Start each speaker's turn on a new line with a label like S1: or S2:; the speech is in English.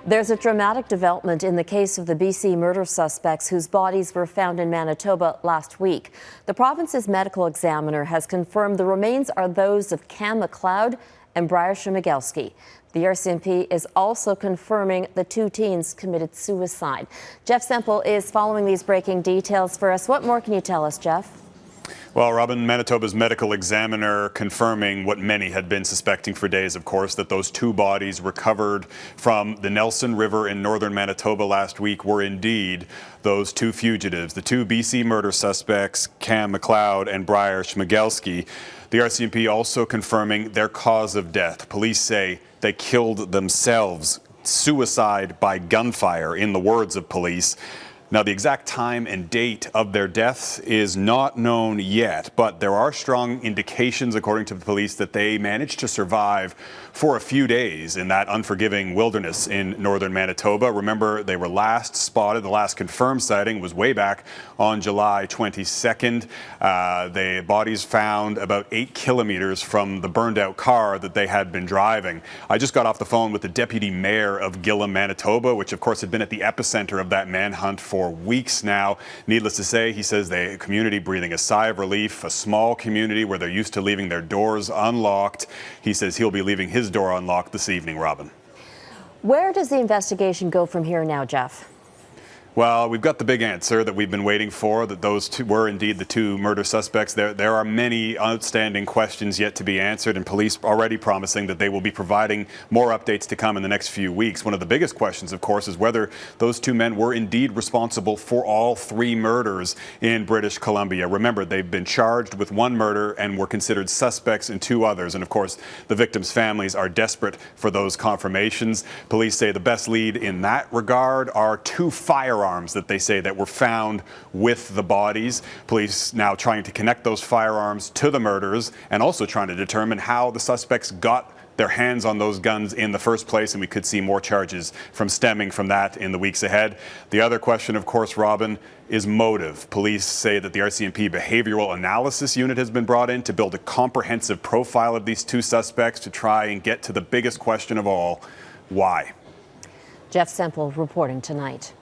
S1: There's a dramatic development in the case of the BC murder suspects whose bodies were found in Manitoba last week. The province's medical examiner has confirmed the remains are those of Cam McLeod and Bryer Schmegelsky. The RCMP is also confirming the two teens committed suicide. Jeff Semple is following these breaking details for us. What more can you tell us, Jeff?
S2: Well, Robin, Manitoba's medical examiner confirming what many had been suspecting for days, of course, that those two bodies recovered from the Nelson River in northern Manitoba last week were indeed those two fugitives, the two BC murder suspects, Cam McLeod and Bryer Schmegelsky. The RCMP also confirming their cause of death. Police say they killed themselves, suicide by gunfire, in the words of police. Now, the exact time and date of their deaths is not known yet, but there are strong indications, according to the police, that they managed to survive for a few days in that unforgiving wilderness in northern Manitoba. Remember, they were last spotted, the last confirmed sighting was way back on July 22nd. The bodies found about 8 kilometers from the burned out car that they had been driving. I just got off the phone with the deputy mayor of Gillam, Manitoba, which of course had been at the epicenter of that manhunt for weeks now. Needless to say, he says the community breathing a sigh of relief, a small community where they're used to leaving their doors unlocked. He says he'll be leaving his door unlocked this evening, Robin.
S1: Where does the investigation go from here now, Jeff?
S2: Well, we've got the big answer that we've been waiting for, that those two were indeed the two murder suspects. There are many outstanding questions yet to be answered, and police already promising that they will be providing more updates to come in the next few weeks. One of the biggest questions, of course, is whether those two men were indeed responsible for all 3 murders in British Columbia. Remember, they've been charged with 1 murder and were considered suspects in 2 others. And of course, the victims' families are desperate for those confirmations. Police say the best lead in that regard are 2 firearms that they say that were found with the bodies. Police now trying to connect those firearms to the murders and also trying to determine how the suspects got their hands on those guns in the first place, and we could see more charges stemming from that in the weeks ahead. The other question, of course, Robin, is motive. Police say that the RCMP Behavioral Analysis Unit has been brought in to build a comprehensive profile of these 2 suspects to try and get to the biggest question of all: why?
S1: Jeff Semple reporting tonight.